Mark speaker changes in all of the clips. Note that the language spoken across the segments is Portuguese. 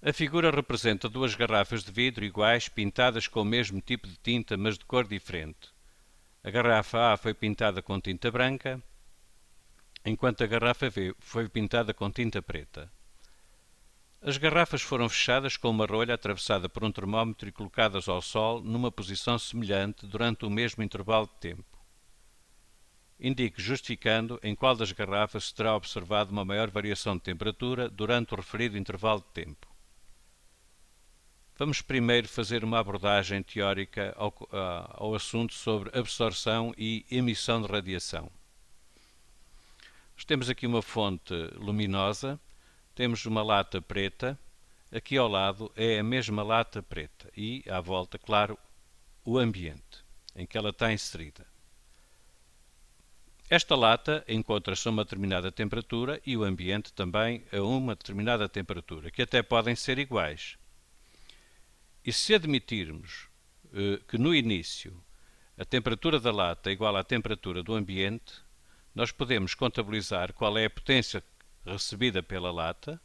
Speaker 1: A figura representa duas garrafas de vidro iguais pintadas com o mesmo tipo de tinta, mas de cor diferente. A garrafa A foi pintada com tinta branca, enquanto a garrafa B foi pintada com tinta preta. As garrafas foram fechadas com uma rolha atravessada por um termómetro e colocadas ao sol numa posição semelhante durante o mesmo intervalo de tempo. Indique, justificando, em qual das garrafas se terá observado uma maior variação de temperatura durante o referido intervalo de tempo. Vamos primeiro fazer uma abordagem teórica ao assunto sobre absorção e emissão de radiação. Nós temos aqui uma fonte luminosa, temos uma lata preta, aqui ao lado é a mesma lata preta e, à volta, claro, o ambiente em que ela está inserida. Esta lata encontra-se a uma determinada temperatura e o ambiente também a uma determinada temperatura, que até podem ser iguais. E se admitirmos que no início a temperatura da lata é igual à temperatura do ambiente, nós podemos contabilizar qual é a potência recebida pela lata,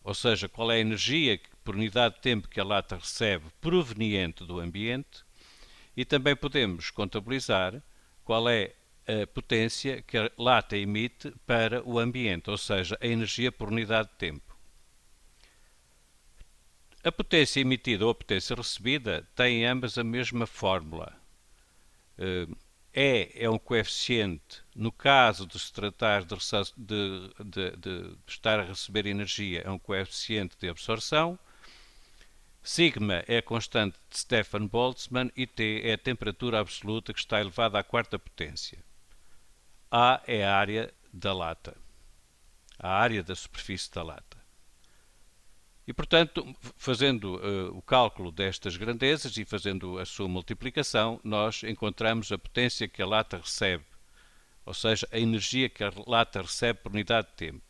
Speaker 1: ou seja, qual é a energia por unidade de tempo que a lata recebe proveniente do ambiente, e também podemos contabilizar qual é a potência que a lata emite para o ambiente, ou seja, a energia por unidade de tempo. A potência emitida ou a potência recebida têm ambas a mesma fórmula. E é um coeficiente, no caso de se tratar de estar a receber energia, é um coeficiente de absorção. Sigma é a constante de Stefan-Boltzmann e T é a temperatura absoluta que está elevada à quarta potência. A é a área da lata, a área da superfície da lata. E, portanto, fazendo o cálculo destas grandezas e fazendo a sua multiplicação, nós encontramos a potência que a lata recebe, ou seja, a energia que a lata recebe por unidade de tempo.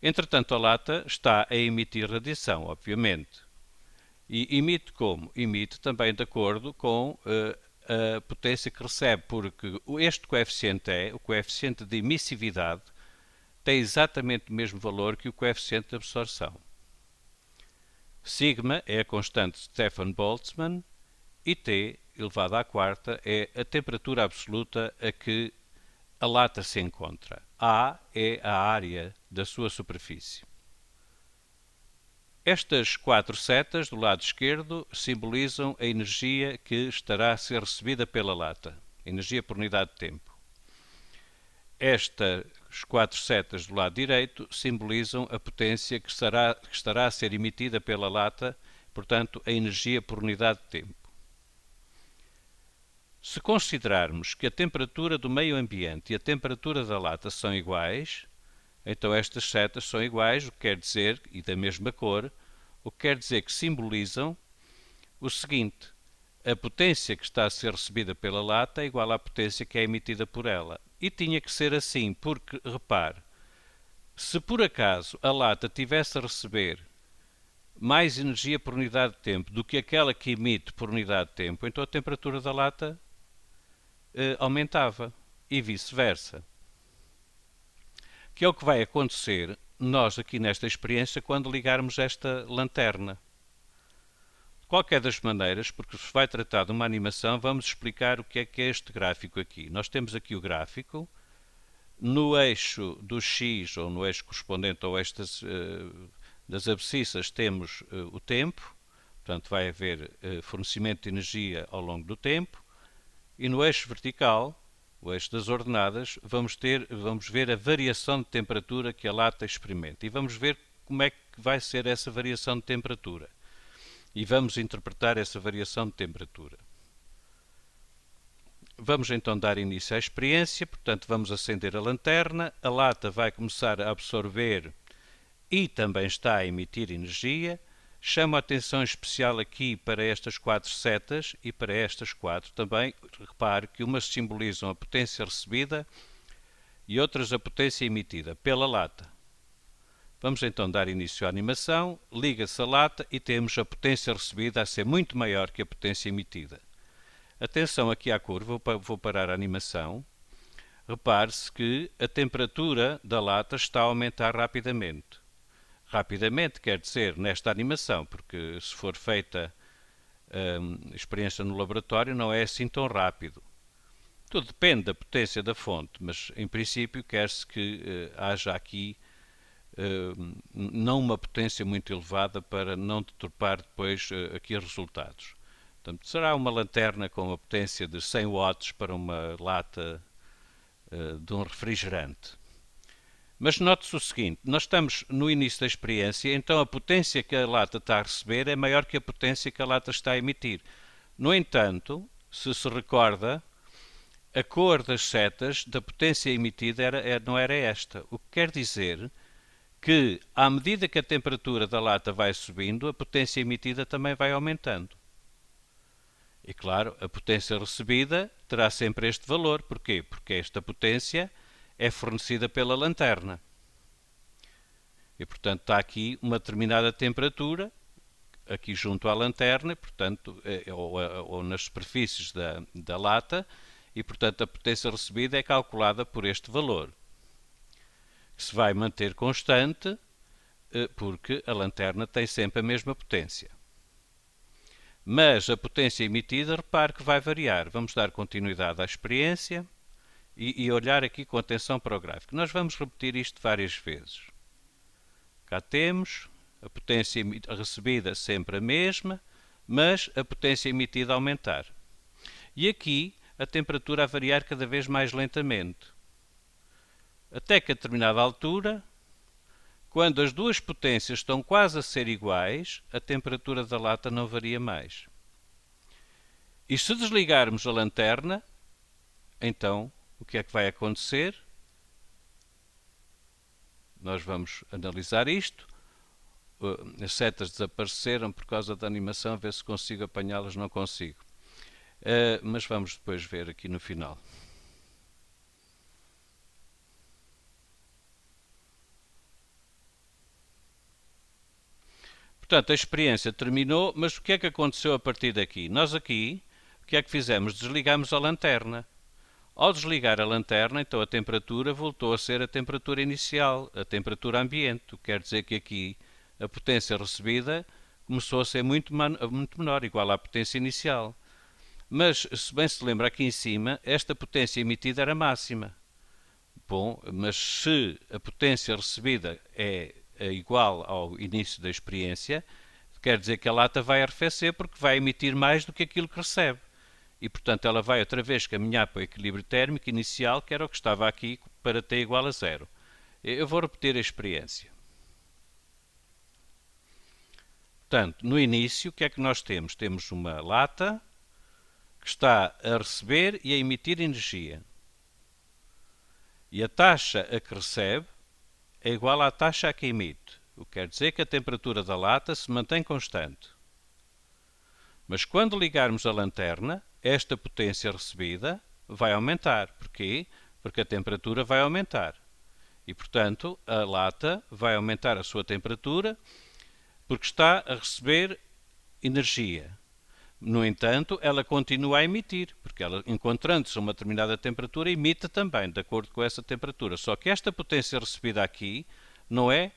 Speaker 1: Entretanto, a lata está a emitir radiação, obviamente. E emite como? Emite também de acordo com a potência que recebe, porque este coeficiente o coeficiente de emissividade, tem exatamente o mesmo valor que o coeficiente de absorção. Sigma é a constante de Stefan-Boltzmann e T, elevado à quarta, é a temperatura absoluta a que a lata se encontra. A é a área da sua superfície. Estas quatro setas do lado esquerdo simbolizam a energia que estará a ser recebida pela lata, energia por unidade de tempo. Estas quatro setas do lado direito simbolizam a potência que estará a ser emitida pela lata, portanto, a energia por unidade de tempo. Se considerarmos que a temperatura do meio ambiente e a temperatura da lata são iguais, então estas setas são iguais, o que quer dizer, e da mesma cor, o que quer dizer que simbolizam o seguinte: a potência que está a ser recebida pela lata é igual à potência que é emitida por ela. E tinha que ser assim, porque, repare, se por acaso a lata tivesse a receber mais energia por unidade de tempo do que aquela que emite por unidade de tempo, então a temperatura da lata aumentava e vice-versa. Que é o que vai acontecer nós aqui nesta experiência quando ligarmos esta lanterna. De qualquer das maneiras, porque se vai tratar de uma animação, vamos explicar o que é este gráfico aqui. Nós temos aqui o gráfico. No eixo do X, ou no eixo correspondente ao eixo das abscissas, temos o tempo. Portanto, vai haver fornecimento de energia ao longo do tempo. E no eixo vertical, o eixo das ordenadas, vamos ver a variação de temperatura que a lata experimenta. E vamos ver como é que vai ser essa variação de temperatura. E vamos interpretar essa variação de temperatura. Vamos então dar início à experiência, portanto vamos acender a lanterna, a lata vai começar a absorver e também está a emitir energia. Chamo a atenção especial aqui para estas quatro setas e para estas quatro também. Repare que umas simbolizam a potência recebida e outras a potência emitida pela lata. Vamos então dar início à animação, liga-se a lata e temos a potência recebida a ser muito maior que a potência emitida. Atenção aqui à curva, vou parar a animação. Repare-se que a temperatura da lata está a aumentar rapidamente. rapidamente, quer dizer, nesta animação, porque se for feita experiência no laboratório não é assim tão rápido. Tudo depende da potência da fonte, mas em princípio quer-se que haja aqui não uma potência muito elevada para não deturpar depois aqui os resultados. Portanto, será uma lanterna com uma potência de 100 watts para uma lata de um refrigerante. Mas note-se o seguinte, nós estamos no início da experiência, então a potência que a lata está a receber é maior que a potência que a lata está a emitir. No entanto, se se recorda, a cor das setas da potência emitida não era esta. O que quer dizer que, à medida que a temperatura da lata vai subindo, a potência emitida também vai aumentando. E claro, a potência recebida terá sempre este valor. Porquê? Porque esta potência é fornecida pela lanterna. E, portanto, está aqui uma determinada temperatura, aqui junto à lanterna, portanto, ou nas superfícies da lata, e, portanto, a potência recebida é calculada por este valor, que se vai manter constante, porque a lanterna tem sempre a mesma potência. Mas a potência emitida, repare que vai variar. Vamos dar continuidade à experiência e olhar aqui com atenção para o gráfico. Nós vamos repetir isto várias vezes. Cá temos a potência recebida sempre a mesma, mas a potência emitida a aumentar. E aqui a temperatura a variar cada vez mais lentamente. Até que a determinada altura, quando as duas potências estão quase a ser iguais, a temperatura da lata não varia mais. E se desligarmos a lanterna, então o que é que vai acontecer? Nós vamos analisar isto. As setas desapareceram por causa da animação, a ver se consigo apanhá-las, não consigo. Mas vamos depois ver aqui no final. Portanto, a experiência terminou, mas o que é que aconteceu a partir daqui? Nós aqui, o que é que fizemos? Desligamos a lanterna. Ao desligar a lanterna, então a temperatura voltou a ser a temperatura inicial, a temperatura ambiente. O que quer dizer que aqui a potência recebida começou a ser muito menor, igual à potência inicial. Mas, se bem se lembra aqui em cima, esta potência emitida era máxima. Bom, mas se a potência recebida é igual ao início da experiência, quer dizer que a lata vai arrefecer porque vai emitir mais do que aquilo que recebe. E, portanto, ela vai outra vez caminhar para o equilíbrio térmico inicial, que era o que estava aqui, para T igual a zero. Eu vou repetir a experiência. Portanto, no início, o que é que nós temos? Temos uma lata que está a receber e a emitir energia. E a taxa a que recebe é igual à taxa a que emite. O que quer dizer que a temperatura da lata se mantém constante. Mas quando ligarmos a lanterna, esta potência recebida vai aumentar. Porquê? Porque a temperatura vai aumentar. E, portanto, a lata vai aumentar a sua temperatura porque está a receber energia. No entanto, ela continua a emitir, porque ela, encontrando-se a uma determinada temperatura, emite também, de acordo com essa temperatura. Só que esta potência recebida aqui,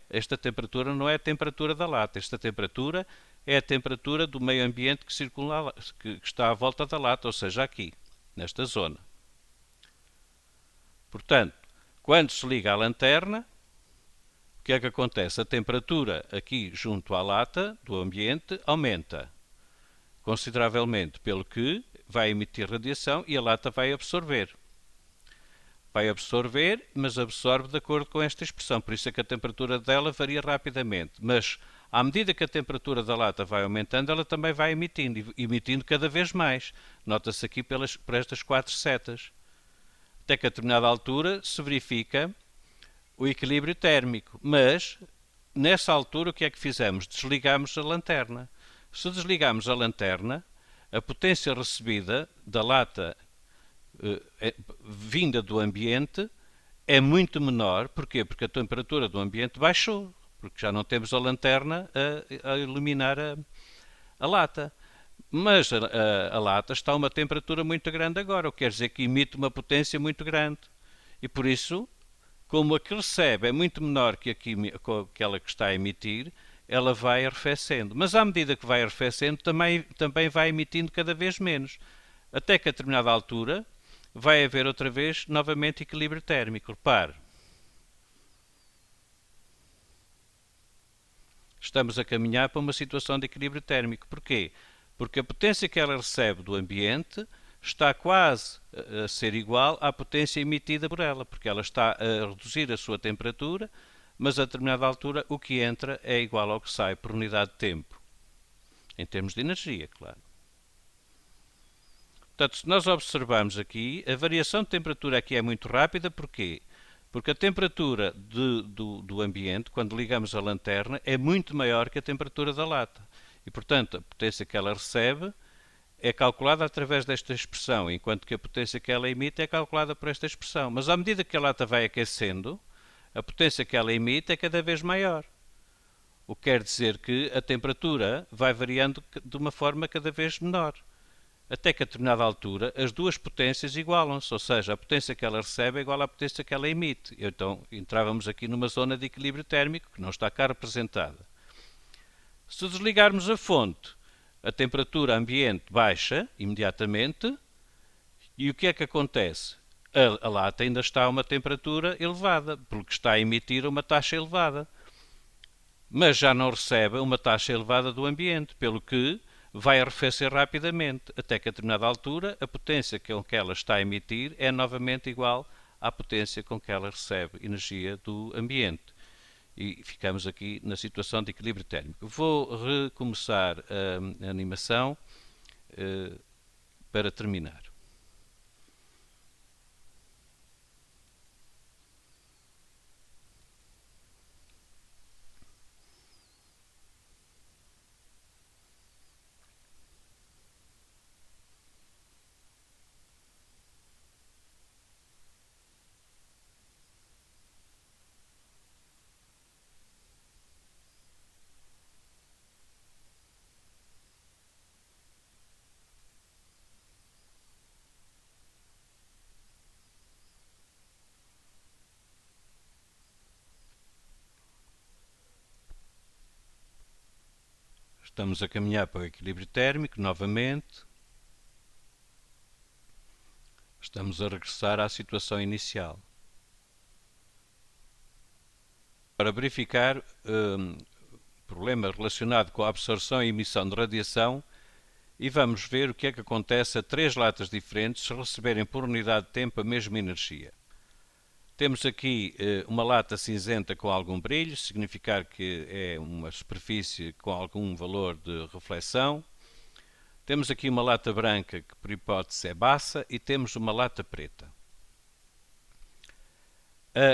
Speaker 1: esta temperatura não é a temperatura da lata. Esta temperatura é a temperatura do meio ambiente que está à volta da lata, ou seja, aqui, nesta zona. Portanto, quando se liga a lanterna, o que é que acontece? A temperatura aqui junto à lata do ambiente aumenta consideravelmente, pelo que vai emitir radiação e a lata vai absorver. Vai absorver, mas absorve de acordo com esta expressão, por isso é que a temperatura dela varia rapidamente. Mas, à medida que a temperatura da lata vai aumentando, ela também vai emitindo cada vez mais. Nota-se aqui por estas 4 setas. Até que a determinada altura se verifica o equilíbrio térmico. Mas, nessa altura, o que é que fizemos? Desligamos a lanterna. Se desligarmos a lanterna, a potência recebida da lata vinda do ambiente é muito menor. Porquê? Porque a temperatura do ambiente baixou, porque já não temos a lanterna a iluminar a lata. Mas a lata está a uma temperatura muito grande agora, o que quer dizer que emite uma potência muito grande. E por isso Como a que recebe é muito menor que aquela que está a emitir, ela vai arrefecendo. Mas à medida que vai arrefecendo, também vai emitindo cada vez menos. Até que a determinada altura vai haver outra vez novamente equilíbrio térmico. Repare, estamos a caminhar para uma situação de equilíbrio térmico. Porquê? Porque a potência que ela recebe do ambiente está quase a ser igual à potência emitida por ela, porque ela está a reduzir a sua temperatura, mas a determinada altura o que entra é igual ao que sai por unidade de tempo, em termos de energia, claro. Portanto, se nós observarmos aqui, a variação de temperatura aqui é muito rápida, porquê? Porque a temperatura do ambiente, quando ligamos a lanterna, é muito maior que a temperatura da lata. E, portanto, a potência que ela recebe é calculada através desta expressão, enquanto que a potência que ela emite é calculada por esta expressão. Mas à medida que a lata vai aquecendo, a potência que ela emite é cada vez maior. O que quer dizer que a temperatura vai variando de uma forma cada vez menor. Até que a determinada altura as duas potências igualam-se, ou seja, a potência que ela recebe é igual à potência que ela emite. Então entrávamos aqui numa zona de equilíbrio térmico que não está cá representada. Se desligarmos a fonte, a temperatura ambiente baixa imediatamente e o que é que acontece? A lata ainda está a uma temperatura elevada, porque está a emitir uma taxa elevada, mas já não recebe uma taxa elevada do ambiente, pelo que vai arrefecer rapidamente, até que a determinada altura a potência com que ela está a emitir é novamente igual à potência com que ela recebe energia do ambiente. E ficamos aqui na situação de equilíbrio térmico. Vou recomeçar a animação para terminar. Estamos a caminhar para o equilíbrio térmico novamente. Estamos a regressar à situação inicial. Para verificar problema relacionado com a absorção e emissão de radiação e vamos ver o que é que acontece a três latas diferentes se receberem por unidade de tempo a mesma energia. Temos aqui uma lata cinzenta com algum brilho, significar que é uma superfície com algum valor de reflexão. Temos aqui uma lata branca que por hipótese é baça e temos uma lata preta.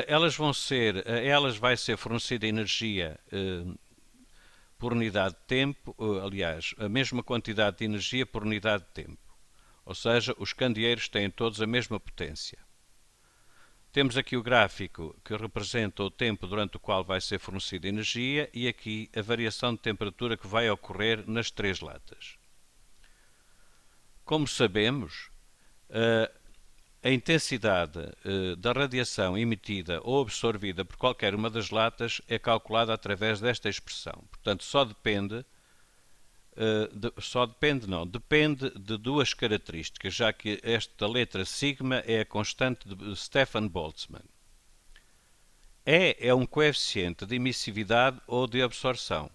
Speaker 1: Elas vai ser fornecida energia por unidade de tempo, aliás, a mesma quantidade de energia por unidade de tempo. Ou seja, os candeeiros têm todos a mesma potência. Temos aqui o gráfico que representa o tempo durante o qual vai ser fornecida energia e aqui a variação de temperatura que vai ocorrer nas três latas. Como sabemos, a intensidade da radiação emitida ou absorvida por qualquer uma das latas é calculada através desta expressão. Portanto, depende de duas características, já que esta letra sigma é a constante de Stefan Boltzmann. E é um coeficiente de emissividade ou de absorção.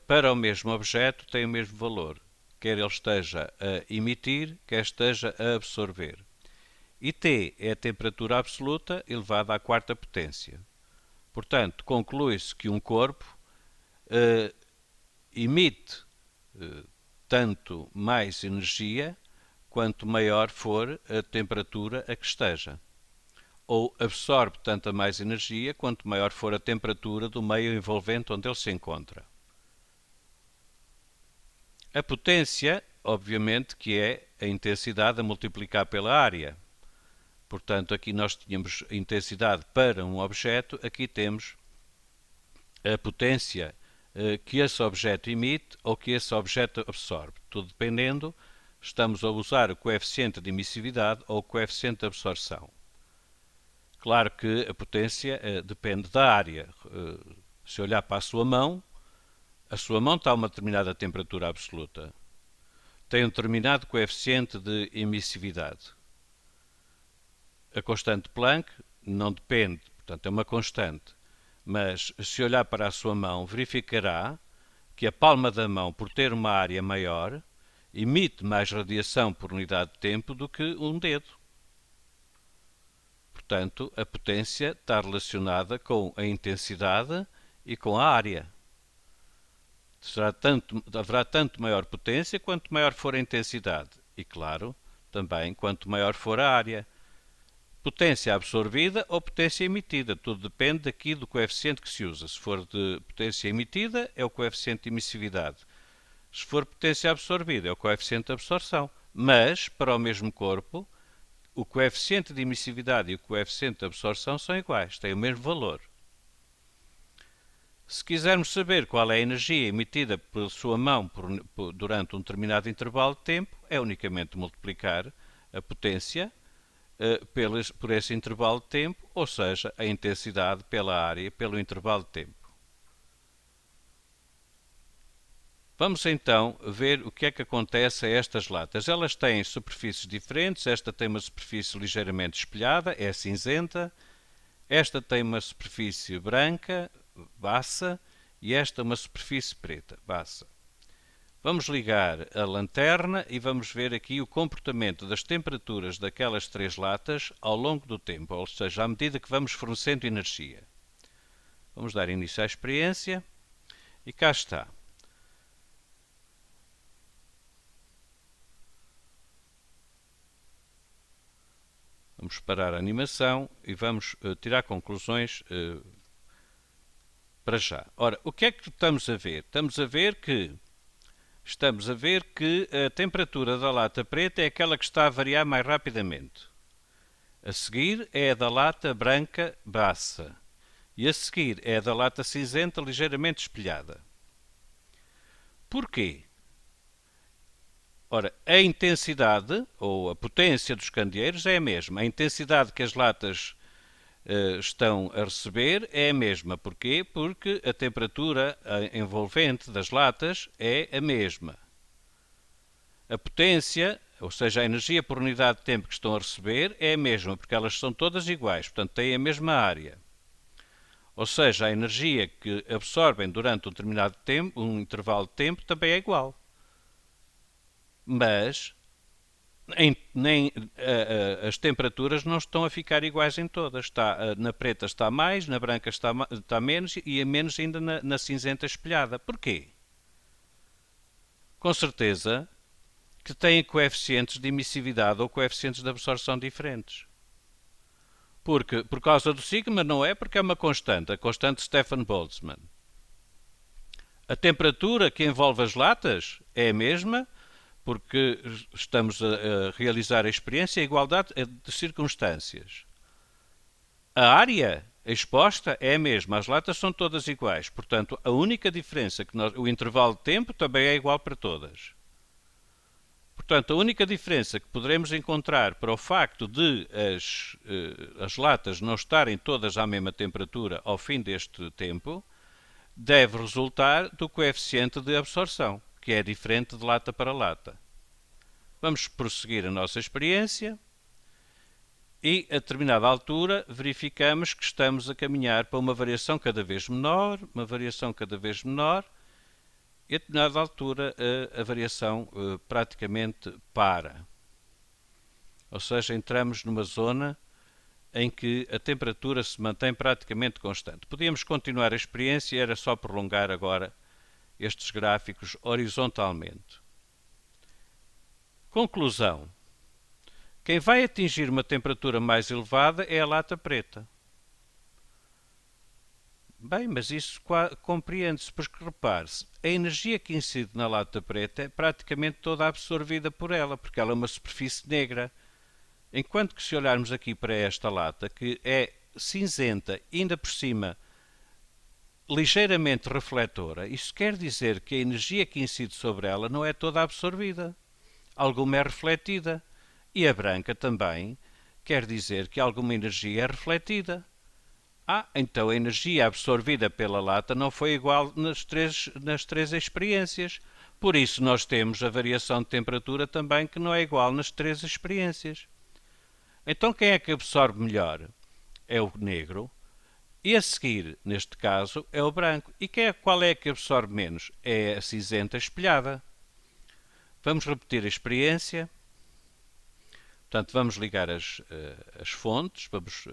Speaker 1: Para o mesmo objeto tem o mesmo valor, quer ele esteja a emitir, quer esteja a absorver. E T é a temperatura absoluta elevada à quarta potência. Portanto, conclui-se que um corpo emite tanto mais energia quanto maior for a temperatura a que esteja. Ou absorve tanta mais energia quanto maior for a temperatura do meio envolvente onde ele se encontra. A potência, obviamente, que é a intensidade a multiplicar pela área. Portanto, aqui nós tínhamos a intensidade para um objeto, aqui temos a potência que esse objeto emite ou que esse objeto absorve. Tudo dependendo, estamos a usar o coeficiente de emissividade ou o coeficiente de absorção. Claro que a potência depende da área. Se olhar para a sua mão está a uma determinada temperatura absoluta. Tem um determinado coeficiente de emissividade. A constante Planck não depende, portanto é uma constante. Mas se olhar para a sua mão, verificará que a palma da mão, por ter uma área maior, emite mais radiação por unidade de tempo do que um dedo. Portanto, a potência está relacionada com a intensidade e com a área. Haverá tanto maior potência quanto maior for a intensidade. E, claro, também quanto maior for a área. Potência absorvida ou potência emitida. Tudo depende aqui do coeficiente que se usa. Se for de potência emitida, é o coeficiente de emissividade. Se for potência absorvida, é o coeficiente de absorção. Mas, para o mesmo corpo, o coeficiente de emissividade e o coeficiente de absorção são iguais, têm o mesmo valor. Se quisermos saber qual é a energia emitida por sua mão durante um determinado intervalo de tempo, é unicamente multiplicar a potência por esse intervalo de tempo, ou seja, a intensidade pela área pelo intervalo de tempo. Vamos então ver o que é que acontece a estas latas. Elas têm superfícies diferentes, esta tem uma superfície ligeiramente espelhada, é cinzenta, esta tem uma superfície branca, baça, e esta uma superfície preta, baça. Vamos ligar a lanterna e vamos ver aqui o comportamento das temperaturas daquelas três latas ao longo do tempo, ou seja, à medida que vamos fornecendo energia. Vamos dar início à experiência e cá está. Vamos parar a animação e vamos tirar conclusões para já. Ora, o que é que estamos a ver? Estamos a ver que a temperatura da lata preta é aquela que está a variar mais rapidamente. A seguir é a da lata branca baça. E a seguir é a da lata cinzenta ligeiramente espelhada. Porquê? Ora, a intensidade, ou a potência dos candeeiros é a mesma. A intensidade que as latas estão a receber é a mesma. Porquê? Porque a temperatura envolvente das latas é a mesma. A potência, ou seja, a energia por unidade de tempo que estão a receber é a mesma, porque elas são todas iguais, portanto têm a mesma área. Ou seja, a energia que absorvem durante um determinado tempo, um intervalo de tempo, também é igual. Mas as temperaturas não estão a ficar iguais em todas. Na preta está mais, na branca está menos e a menos ainda na cinzenta espelhada. Porquê? Com certeza que têm coeficientes de emissividade ou coeficientes de absorção diferentes. Porque, por causa do sigma, não é porque é uma constante, a constante Stefan Boltzmann. A temperatura que envolve as latas é a mesma, porque estamos a realizar a experiência em igualdade de circunstâncias. A área exposta é a mesma, as latas são todas iguais, portanto, a única diferença o intervalo de tempo também é igual para todas. Portanto, a única diferença que poderemos encontrar para o facto de as latas não estarem todas à mesma temperatura ao fim deste tempo deve resultar do coeficiente de absorção, que é diferente de lata para lata. Vamos prosseguir a nossa experiência e, a determinada altura, verificamos que estamos a caminhar para uma variação cada vez menor, e a determinada altura a variação praticamente para. Ou seja, entramos numa zona em que a temperatura se mantém praticamente constante. Podíamos continuar a experiência, era só prolongar agora estes gráficos horizontalmente. Conclusão. Quem vai atingir uma temperatura mais elevada é a lata preta. Bem, mas isso compreende-se, porque repare-se, a energia que incide na lata preta é praticamente toda absorvida por ela, porque ela é uma superfície negra. Enquanto que se olharmos aqui para esta lata, que é cinzenta, ainda por cima ligeiramente refletora, isso quer dizer que a energia que incide sobre ela não é toda absorvida. Alguma é refletida. E a branca também quer dizer que alguma energia é refletida. Então a energia absorvida pela lata não foi igual nas três experiências. Por isso nós temos a variação de temperatura também que não é igual nas três experiências. Então quem é que absorve melhor? É o negro. E a seguir, neste caso, é o branco. E qual é que absorve menos? É a cinzenta espelhada. Vamos repetir a experiência. Portanto, vamos ligar as fontes, vamos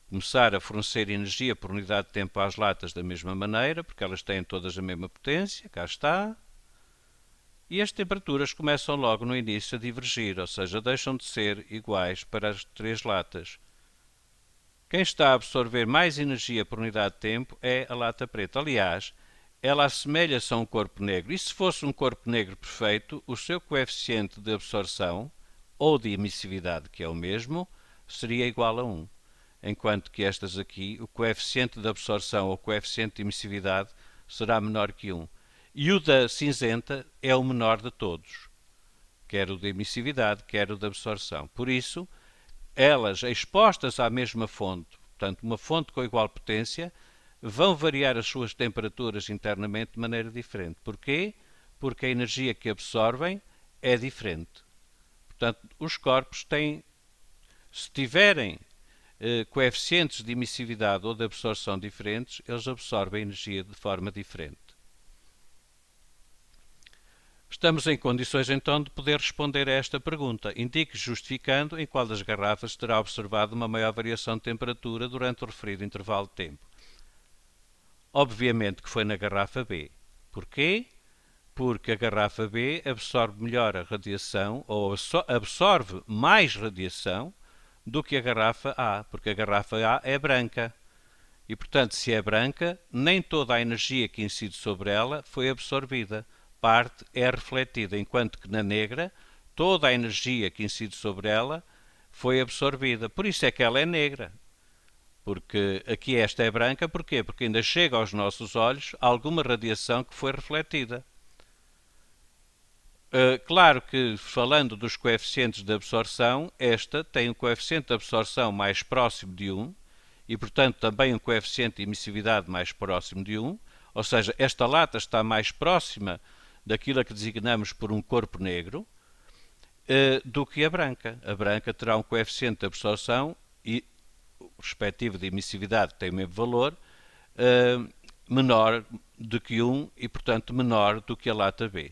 Speaker 1: começar a fornecer energia por unidade de tempo às latas da mesma maneira, porque elas têm todas a mesma potência, cá está. E as temperaturas começam logo no início a divergir, ou seja, deixam de ser iguais para as três latas. Quem está a absorver mais energia por unidade de tempo é a lata preta. Aliás, ela assemelha-se a um corpo negro. E se fosse um corpo negro perfeito, o seu coeficiente de absorção, ou de emissividade, que é o mesmo, seria igual a 1. Enquanto que estas aqui, o coeficiente de absorção ou coeficiente de emissividade será menor que 1. E o da cinzenta é o menor de todos, quer o de emissividade, quer o de absorção. Por isso, elas expostas à mesma fonte, portanto uma fonte com igual potência, vão variar as suas temperaturas internamente de maneira diferente. Porquê? Porque a energia que absorvem é diferente. Portanto, os corpos têm, se tiverem coeficientes de emissividade ou de absorção diferentes, eles absorvem energia de forma diferente. Estamos em condições então de poder responder a esta pergunta. Indique justificando em qual das garrafas terá observado uma maior variação de temperatura durante o referido intervalo de tempo. Obviamente que foi na garrafa B. Porquê? Porque a garrafa B absorve melhor a radiação, ou absorve mais radiação do que a garrafa A, porque a garrafa A é branca. E, portanto, se é branca, nem toda a energia que incide sobre ela foi absorvida. Parte é refletida, enquanto que na negra, toda a energia que incide sobre ela foi absorvida. Por isso é que ela é negra. Porque aqui esta é branca, porquê? Porque ainda chega aos nossos olhos alguma radiação que foi refletida. Claro que, falando dos coeficientes de absorção, esta tem um coeficiente de absorção mais próximo de 1 e, portanto, também um coeficiente de emissividade mais próximo de 1, ou seja, esta lata está mais próxima daquilo a que designamos por um corpo negro do que a branca. A branca terá um coeficiente de absorção e o respectivo de emissividade tem o mesmo valor, menor do que 1 e, portanto, menor do que a lata B.